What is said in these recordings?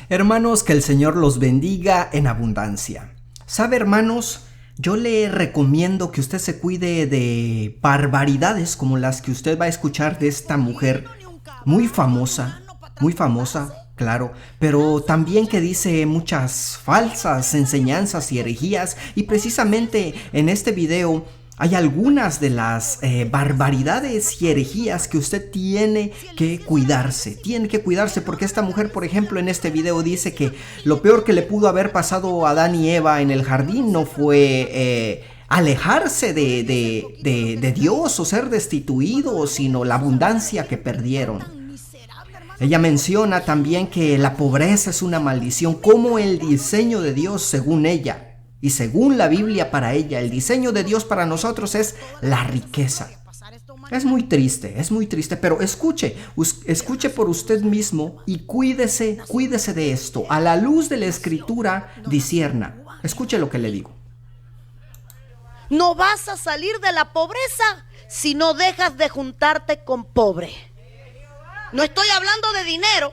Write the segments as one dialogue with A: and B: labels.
A: Hermanos, que el Señor los bendiga en abundancia. ¿Sabe, hermanos? Yo le recomiendo que usted se cuide de barbaridades como las que usted va a escuchar de esta mujer muy famosa, claro, pero también que dice muchas falsas enseñanzas y herejías, y precisamente en este video hay algunas de las barbaridades y herejías que usted tiene que cuidarse porque esta mujer, por ejemplo, en este video dice que lo peor que le pudo haber pasado a Adán y Eva en el jardín no fue alejarse de Dios o ser destituidos, sino la abundancia que perdieron. Ella menciona también que la pobreza es una maldición, como el diseño de Dios según ella. Y según la Biblia, para ella, el diseño de Dios para nosotros es la riqueza. Es muy triste, pero escuche por usted mismo y cuídese de esto. A la luz de la Escritura, discierna. Escuche lo que le digo.
B: No vas a salir de la pobreza si no dejas de juntarte con pobre. No estoy hablando de dinero.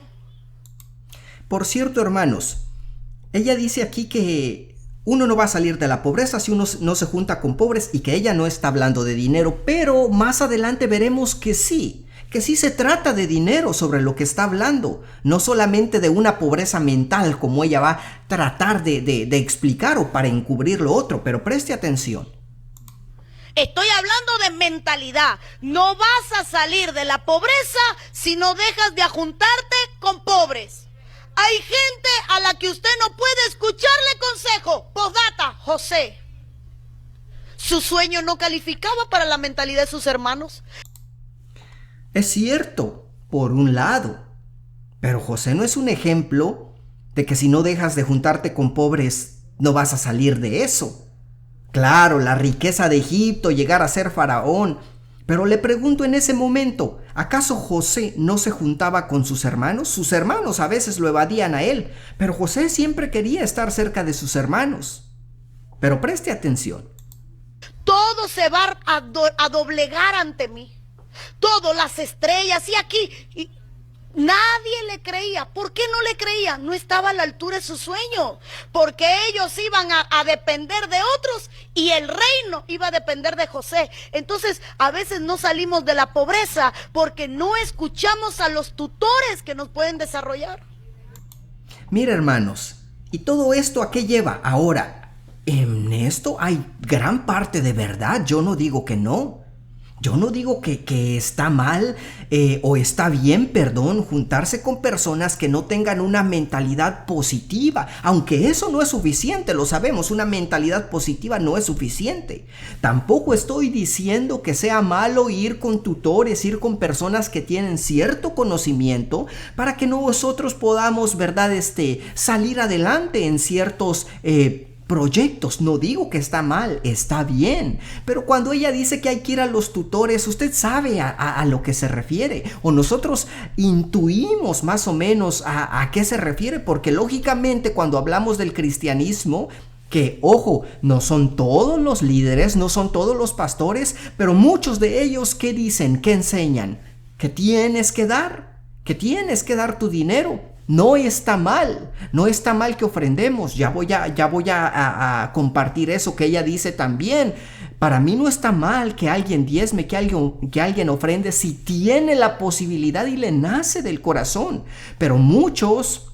A: Por cierto, hermanos, ella dice aquí que uno no va a salir de la pobreza si uno no se junta con pobres y que ella no está hablando de dinero, pero más adelante veremos que sí se trata de dinero sobre lo que está hablando, no solamente de una pobreza mental como ella va a tratar de explicar o para encubrir lo otro, pero preste atención.
B: Estoy hablando de mentalidad. No vas a salir de la pobreza si no dejas de juntarte con pobres. Hay gente a la que usted no puede escucharle consejo. Postdata, José. Su sueño no calificaba para la mentalidad de sus hermanos.
A: Es cierto, por un lado. Pero José no es un ejemplo de que si no dejas de juntarte con pobres, no vas a salir de eso. Claro, la riqueza de Egipto, llegar a ser faraón. Pero le pregunto en ese momento, ¿acaso José no se juntaba con sus hermanos? Sus hermanos a veces lo evadían a él, pero José siempre quería estar cerca de sus hermanos. Pero preste atención.
B: Todo se va a doblegar ante mí. Todo, las estrellas y aquí. Nadie le creía. ¿Por qué no le creía? No estaba a la altura de su sueño. Porque ellos iban a depender de otros y el reino iba a depender de José. Entonces, a veces no salimos de la pobreza porque no escuchamos a los tutores que nos pueden desarrollar.
A: Mira, hermanos, ¿y todo esto a qué lleva? Ahora, en esto hay gran parte de verdad. Yo no digo que no. Yo no digo que está mal o está bien, juntarse con personas que no tengan una mentalidad positiva, aunque eso no es suficiente, lo sabemos, una mentalidad positiva no es suficiente. Tampoco estoy diciendo que sea malo ir con tutores, ir con personas que tienen cierto conocimiento para que nosotros podamos, ¿verdad?, salir adelante en ciertos proyectos. No digo que está mal, está bien, pero cuando ella dice que hay que ir a los tutores, usted sabe a lo que se refiere, o nosotros intuimos más o menos a qué se refiere, porque lógicamente cuando hablamos del cristianismo, que ojo, no son todos los líderes, no son todos los pastores, pero muchos de ellos, ¿qué dicen? ¿Qué enseñan? Que tienes que dar tu dinero. No está mal que ofrendemos. Ya voy a compartir eso que ella dice también. Para mí no está mal que alguien diezme, que alguien ofrende si tiene la posibilidad y le nace del corazón. Pero muchos,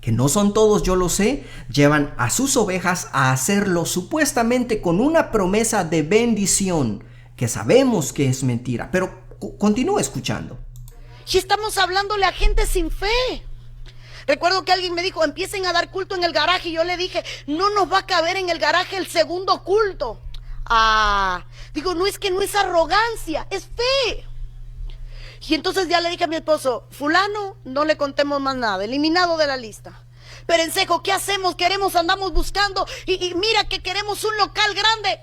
A: que no son todos, yo lo sé, llevan a sus ovejas a hacerlo supuestamente con una promesa de bendición, que sabemos que es mentira. Pero continúa escuchando.
B: Y estamos hablándole a gente sin fe. Recuerdo que alguien me dijo, empiecen a dar culto en el garaje, y yo le dije, no nos va a caber en el garaje el segundo culto. Digo, no es arrogancia, es fe. Y entonces ya le dije a mi esposo, fulano, no le contemos más nada, eliminado de la lista. Perencejo, ¿qué hacemos? Andamos buscando, y mira que queremos un local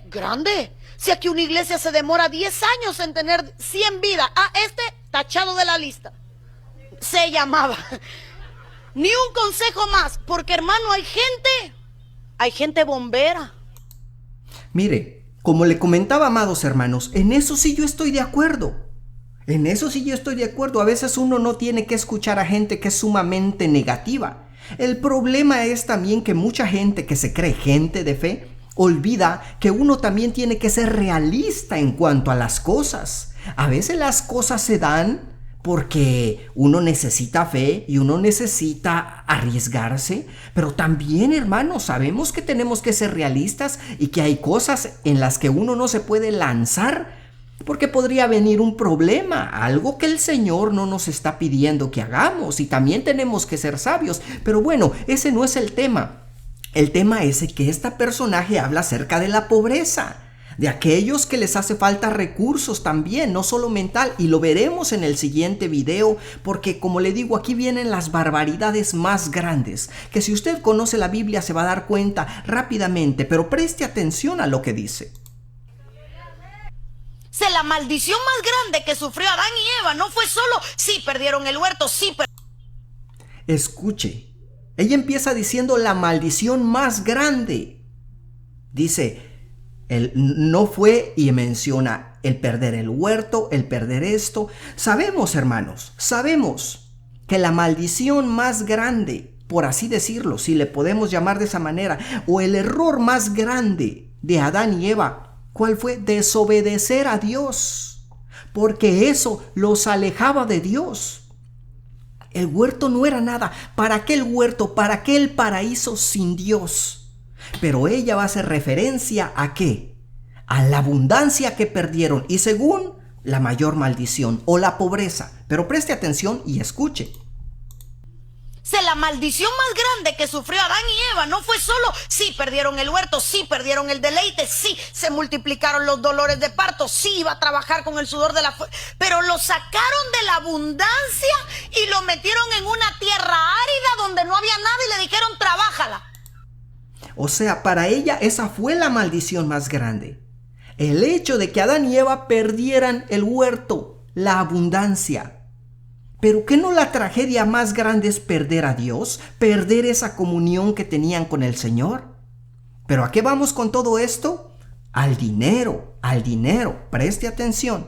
B: grande. Si aquí una iglesia se demora 10 años en tener 100 vidas, tachado de la lista. Se llamaba... Ni un consejo más, porque hermano, hay gente bombera.
A: Mire, como le comentaba, amados hermanos, en eso sí yo estoy de acuerdo. A veces uno no tiene que escuchar a gente que es sumamente negativa. El problema es también que mucha gente que se cree gente de fe olvida que uno también tiene que ser realista en cuanto a las cosas. A veces las cosas se dan porque uno necesita fe y uno necesita arriesgarse, pero también, hermanos, sabemos que tenemos que ser realistas y que hay cosas en las que uno no se puede lanzar porque podría venir un problema, algo que el Señor no nos está pidiendo que hagamos, y también tenemos que ser sabios. Pero bueno, ese no es el tema. El tema es que este personaje habla acerca de la pobreza, de aquellos que les hace falta recursos también, no solo mental, y lo veremos en el siguiente video, porque como le digo, aquí vienen las barbaridades más grandes, que si usted conoce la Biblia se va a dar cuenta rápidamente, pero preste atención a lo que dice.
B: La maldición más grande que sufrió Adán y Eva no fue solo sí perdieron el huerto,
A: Escuche, ella empieza diciendo la maldición más grande. Dice, no fue, y menciona el perder el huerto, el perder esto. Sabemos, hermanos, sabemos que la maldición más grande, por así decirlo, si le podemos llamar de esa manera, o el error más grande de Adán y Eva, ¿cuál fue? Desobedecer a Dios, porque eso los alejaba de Dios. El huerto no era nada. ¿Para qué el huerto? ¿Para qué el paraíso sin Dios? Pero ella va a hacer referencia ¿a qué? A la abundancia que perdieron y según la mayor maldición o la pobreza. Pero preste atención y escuche.
B: La maldición más grande que sufrió Adán y Eva no fue solo sí perdieron el huerto, sí perdieron el deleite, sí se multiplicaron los dolores de parto, sí iba a trabajar con el sudor de la pero lo sacaron de la abundancia y lo metieron en una tierra árida donde no había nada y le dijeron trabájala.
A: O sea, para ella esa fue la maldición más grande. El hecho de que Adán y Eva perdieran el huerto, la abundancia. ¿Pero qué no la tragedia más grande es perder a Dios? ¿Perder esa comunión que tenían con el Señor? ¿Pero a qué vamos con todo esto? Al dinero, al dinero. Preste atención.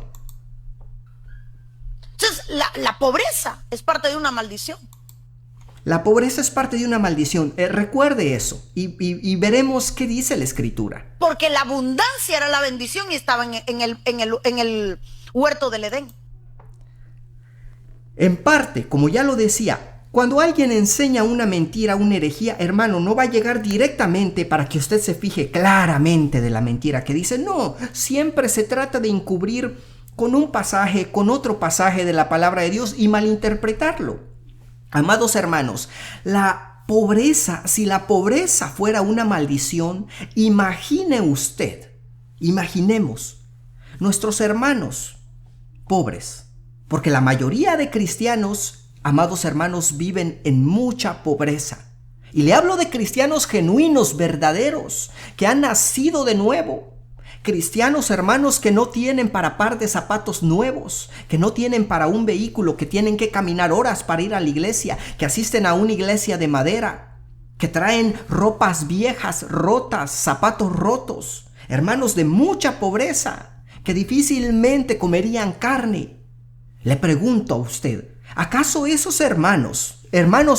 B: Entonces, la pobreza es parte de una maldición.
A: La pobreza es parte de una maldición. Recuerde eso y veremos qué dice la Escritura.
B: Porque la abundancia era la bendición y estaba en el huerto del Edén.
A: En parte, como ya lo decía, cuando alguien enseña una mentira, una herejía, hermano, no va a llegar directamente para que usted se fije claramente de la mentira que dice. No, siempre se trata de encubrir con un pasaje, con otro pasaje de la palabra de Dios y malinterpretarlo. Amados hermanos, la pobreza, si la pobreza fuera una maldición, imaginemos, nuestros hermanos pobres. Porque la mayoría de cristianos, amados hermanos, viven en mucha pobreza. Y le hablo de cristianos genuinos, verdaderos, que han nacido de nuevo. Cristianos, hermanos, que no tienen para par de zapatos nuevos, que no tienen para un vehículo, que tienen que caminar horas para ir a la iglesia, que asisten a una iglesia de madera, que traen ropas viejas, rotas, zapatos rotos. Hermanos de mucha pobreza, que difícilmente comerían carne. Le pregunto a usted, ¿acaso esos hermanos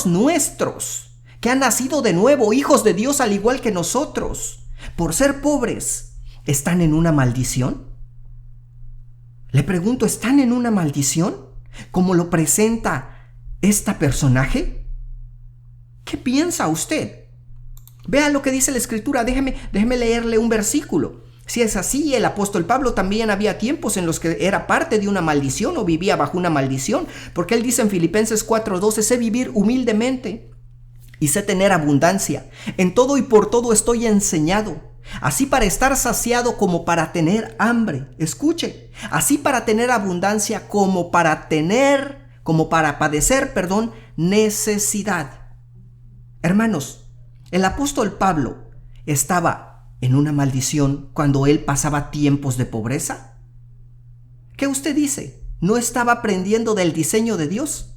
A: nuestros, que han nacido de nuevo, hijos de Dios al igual que nosotros, por ser pobres, están en una maldición? Le pregunto, ¿están en una maldición? ¿Como lo presenta este personaje? ¿Qué piensa usted? Vea lo que dice la Escritura, déjeme leerle un versículo. Si es así, el apóstol Pablo también había tiempos en los que era parte de una maldición o vivía bajo una maldición, porque él dice en Filipenses 4:12, sé vivir humildemente y sé tener abundancia. En todo y por todo estoy enseñado, así para estar saciado como para tener hambre. Escuche, así para tener abundancia como para padecer, necesidad. Hermanos, el apóstol Pablo estaba en una maldición cuando él pasaba tiempos de pobreza. ¿Qué usted dice? ¿No estaba aprendiendo del diseño de Dios?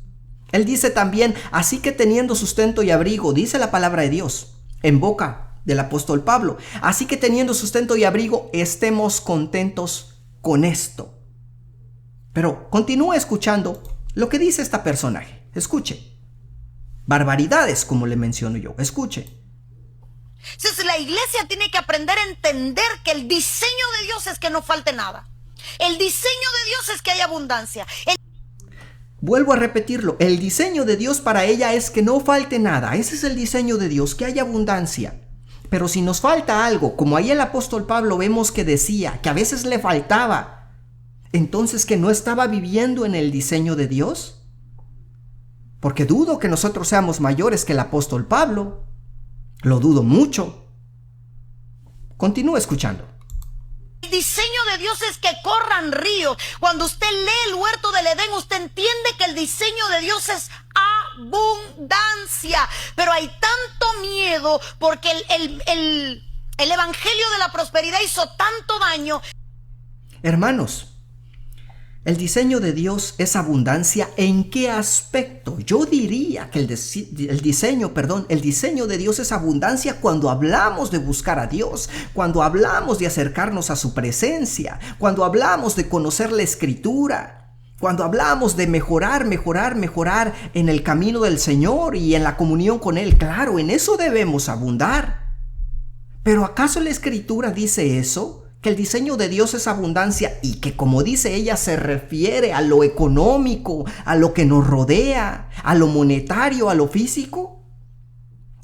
A: Él dice también, así que teniendo sustento y abrigo, dice la palabra de Dios en boca del apóstol Pablo, así que teniendo sustento y abrigo, estemos contentos con esto. Pero continúe escuchando lo que dice este personaje. Escuche. barbaridades, como le menciono yo. Escuche.
B: Entonces la iglesia tiene que aprender a entender que el diseño de Dios es que no falte nada. El diseño de Dios es que haya abundancia.
A: Vuelvo a repetirlo, el diseño de Dios para ella es que no falte nada. Ese es el diseño de Dios, que haya abundancia. Pero si nos falta algo, como ahí el apóstol Pablo vemos que decía que a veces le faltaba, entonces que no estaba viviendo en el diseño de Dios. Porque dudo que nosotros seamos mayores que el apóstol Pablo. Lo dudo mucho. Continúa escuchando.
B: El diseño de Dios es que corran ríos. Cuando usted lee el huerto del Edén, usted entiende que el diseño de Dios es abundancia. Pero hay tanto miedo porque el evangelio de la prosperidad hizo tanto daño.
A: Hermanos, el diseño de Dios es abundancia. ¿En qué aspecto? Yo diría que el diseño de Dios es abundancia cuando hablamos de buscar a Dios, cuando hablamos de acercarnos a su presencia, cuando hablamos de conocer la Escritura, cuando hablamos de mejorar en el camino del Señor y en la comunión con Él. Claro, en eso debemos abundar. ¿Pero acaso la Escritura dice eso? Que el diseño de Dios es abundancia y que, como dice ella, se refiere a lo económico, a lo que nos rodea, a lo monetario, a lo físico.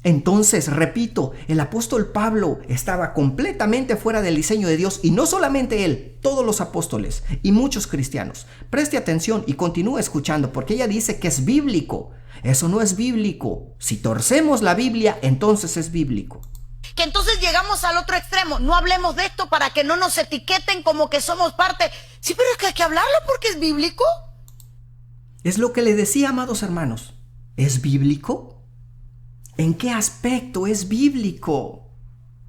A: Entonces, repito, el apóstol Pablo estaba completamente fuera del diseño de Dios, y no solamente él, todos los apóstoles y muchos cristianos. Preste atención y continúe escuchando, porque ella dice que es bíblico. Eso no es bíblico. Si torcemos la Biblia, entonces es bíblico.
B: Que entonces llegamos al otro extremo. No hablemos de esto para que no nos etiqueten como que somos parte. Sí, pero es que hay que hablarlo porque es bíblico.
A: Es lo que le decía, amados hermanos. ¿Es bíblico? ¿En qué aspecto es bíblico?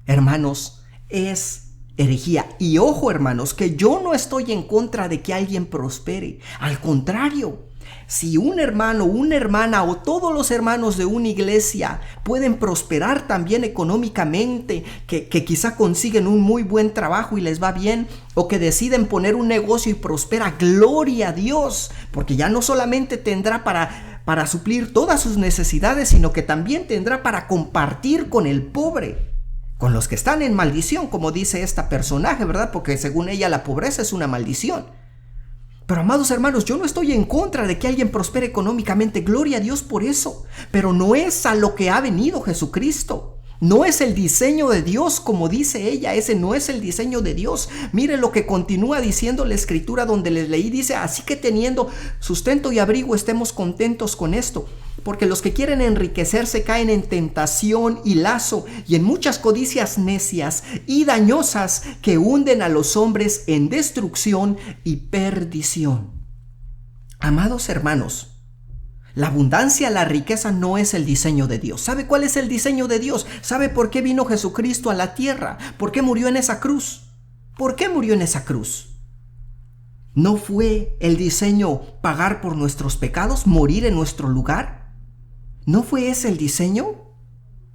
A: Hermanos, es herejía. Y ojo, hermanos, que yo no estoy en contra de que alguien prospere. Al contrario. Si un hermano, una hermana o todos los hermanos de una iglesia pueden prosperar también económicamente, que quizá consiguen un muy buen trabajo y les va bien, o que deciden poner un negocio y prospera, gloria a Dios, porque ya no solamente tendrá para suplir todas sus necesidades, sino que también tendrá para compartir con el pobre, con los que están en maldición, como dice esta personaje, ¿verdad? Porque según ella la pobreza es una maldición. Pero, amados hermanos, yo no estoy en contra de que alguien prospere económicamente, gloria a Dios por eso, pero no es a lo que ha venido Jesucristo. No es el diseño de Dios, como dice ella, ese no es el diseño de Dios. Mire lo que continúa diciendo la Escritura donde les leí, dice: así que teniendo sustento y abrigo estemos contentos con esto, porque los que quieren enriquecerse caen en tentación y lazo y en muchas codicias necias y dañosas que hunden a los hombres en destrucción y perdición. Amados hermanos, la abundancia, la riqueza no es el diseño de Dios. ¿Sabe cuál es el diseño de Dios? ¿Sabe por qué vino Jesucristo a la tierra? ¿Por qué murió en esa cruz? ¿Por qué murió en esa cruz? ¿No fue el diseño pagar por nuestros pecados, morir en nuestro lugar? ¿No fue ese el diseño?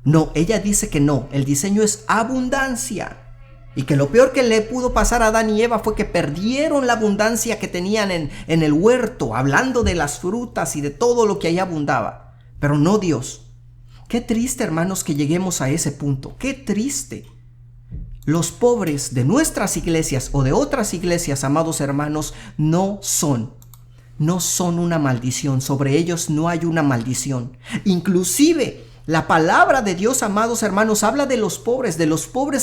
A: No, ella dice que no. El diseño es abundancia. Y que lo peor que le pudo pasar a Adán y Eva fue que perdieron la abundancia que tenían en el huerto, hablando de las frutas y de todo lo que ahí abundaba. Pero no Dios. Qué triste, hermanos, que lleguemos a ese punto. Qué triste. Los pobres de nuestras iglesias o de otras iglesias, amados hermanos, no son una maldición. Sobre ellos no hay una maldición. Inclusive la palabra de Dios, amados hermanos, habla de los pobres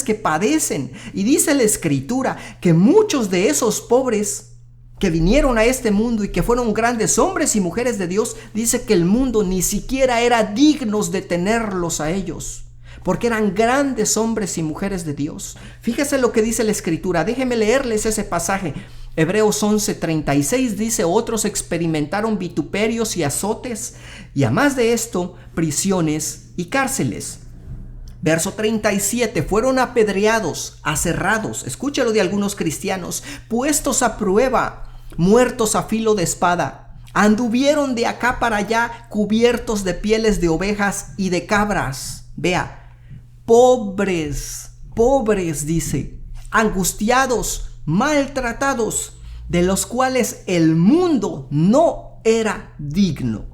A: que padecen. Y dice la Escritura que muchos de esos pobres que vinieron a este mundo y que fueron grandes hombres y mujeres de Dios, dice que el mundo ni siquiera era dignos de tenerlos a ellos, porque eran grandes hombres y mujeres de Dios. Fíjese lo que dice la Escritura. Déjenme leerles ese pasaje. Hebreos 11:36 dice: otros experimentaron vituperios y azotes, y a más de esto, prisiones y cárceles. Verso 37, fueron apedreados, aserrados, escúchalo de algunos cristianos, puestos a prueba, muertos a filo de espada, anduvieron de acá para allá cubiertos de pieles de ovejas y de cabras. Vea, pobres dice, angustiados, maltratados, de los cuales el mundo no era digno.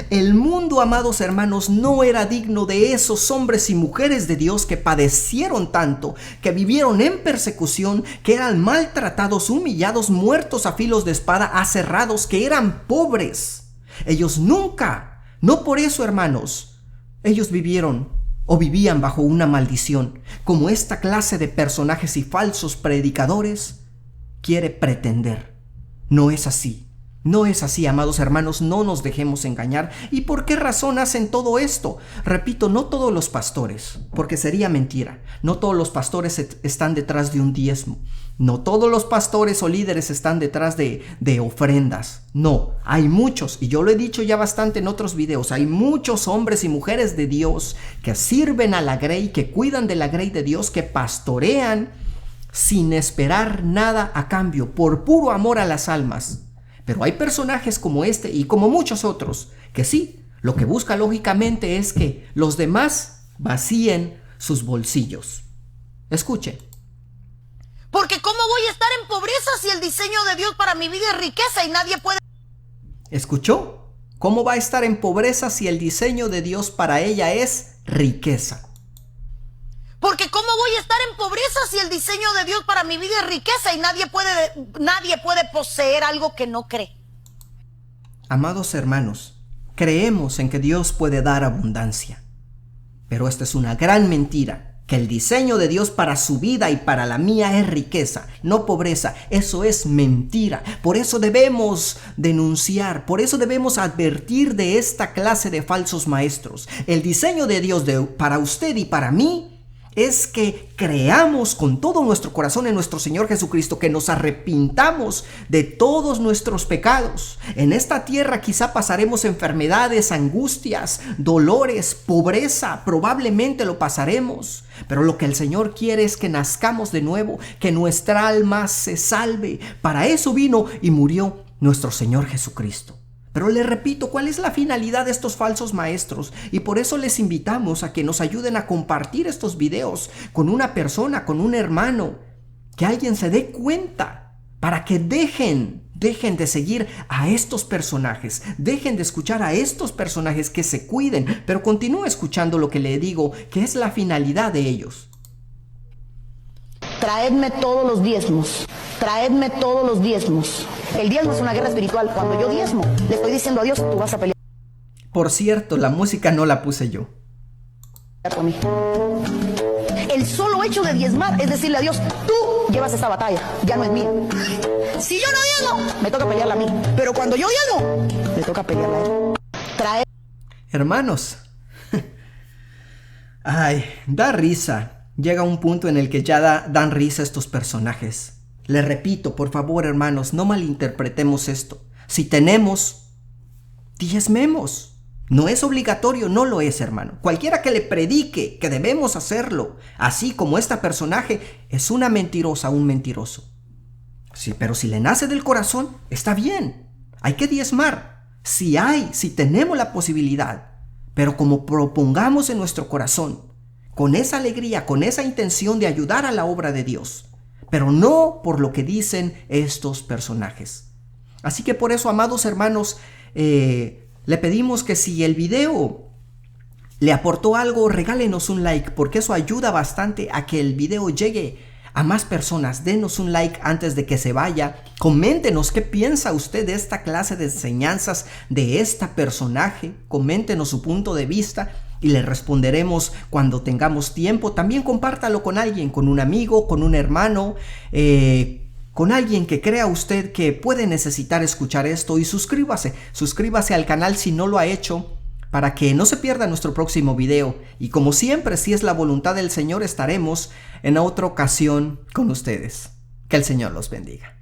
A: El mundo, amados hermanos, no era digno de esos hombres y mujeres de Dios que padecieron tanto, que vivieron en persecución, que eran maltratados, humillados, muertos a filos de espada, aserrados, que eran pobres. Ellos nunca, no por eso, hermanos, ellos vivieron o vivían bajo una maldición, como esta clase de personajes y falsos predicadores quiere pretender. No es así. No es así, amados hermanos, no nos dejemos engañar. ¿Y por qué razón hacen todo esto? Repito, no todos los pastores, porque sería mentira. No todos los pastores están detrás de un diezmo. No todos los pastores o líderes están detrás de ofrendas. No, hay muchos, y yo lo he dicho ya bastante en otros videos, hay muchos hombres y mujeres de Dios que sirven a la grey, que cuidan de la grey de Dios, que pastorean sin esperar nada a cambio, por puro amor a las almas. Pero hay personajes como este y como muchos otros que sí, lo que busca lógicamente es que los demás vacíen sus bolsillos. Escuchen.
B: Porque ¿cómo voy a estar en pobreza si el diseño de Dios para mi vida es riqueza y nadie puede...
A: ¿Escuchó? ¿Cómo va a estar en pobreza si el diseño de Dios para ella es riqueza?
B: Porque ¿cómo voy a estar en pobreza si el diseño de Dios para mi vida es riqueza y nadie puede poseer algo que no cree?
A: Amados hermanos, creemos en que Dios puede dar abundancia. Pero esta es una gran mentira, que el diseño de Dios para su vida y para la mía es riqueza, no pobreza. Eso es mentira. Por eso debemos denunciar, por eso debemos advertir de esta clase de falsos maestros. El diseño de Dios para usted y para mí es que creamos con todo nuestro corazón en nuestro Señor Jesucristo, que nos arrepintamos de todos nuestros pecados. En esta tierra quizá pasaremos enfermedades, angustias, dolores, pobreza, probablemente lo pasaremos. Pero lo que el Señor quiere es que nazcamos de nuevo, que nuestra alma se salve. Para eso vino y murió nuestro Señor Jesucristo. Pero les repito, ¿cuál es la finalidad de estos falsos maestros? Y por eso les invitamos a que nos ayuden a compartir estos videos con una persona, con un hermano, que alguien se dé cuenta, para que dejen de seguir a estos personajes, dejen de escuchar a estos personajes, que se cuiden, pero continúe escuchando lo que le digo, que es la finalidad de ellos.
B: Traedme todos los diezmos. Traedme todos los diezmos. El diezmo es una guerra espiritual. Cuando yo diezmo, le estoy diciendo a Dios, tú vas a pelear
A: Por cierto, la música no la puse yo.
B: por mí. El solo hecho de diezmar es decirle a Dios, tú llevas esta batalla, ya no es mía. Si yo no diezmo, me toca pelearla a mí. Pero cuando yo diezmo, me toca pelearla a él.
A: Hermanos, ay, da risa. Llega un punto en el que ya dan risa estos personajes. Les repito, por favor, hermanos, no malinterpretemos esto. Si tenemos, diezmemos. No es obligatorio, no lo es, hermano. Cualquiera que le predique que debemos hacerlo, así como este personaje, es una mentirosa, un mentiroso. Sí, pero si le nace del corazón, está bien. Hay que diezmar. Si tenemos la posibilidad. Pero como propongamos en nuestro corazón, con esa alegría, con esa intención de ayudar a la obra de Dios, pero no por lo que dicen estos personajes. Así que por eso, amados hermanos, le pedimos que si el video le aportó algo, regálenos un like, porque eso ayuda bastante a que el video llegue a más personas. Denos un like antes de que se vaya. Coméntenos qué piensa usted de esta clase de enseñanzas, de este personaje. Coméntenos su punto de vista y le responderemos cuando tengamos tiempo. También compártalo con alguien, con un amigo, con un hermano, con alguien que crea usted que puede necesitar escuchar esto. Y suscríbase al canal si no lo ha hecho, para que no se pierda nuestro próximo video. Y como siempre, si es la voluntad del Señor, estaremos en otra ocasión con ustedes. Que el Señor los bendiga.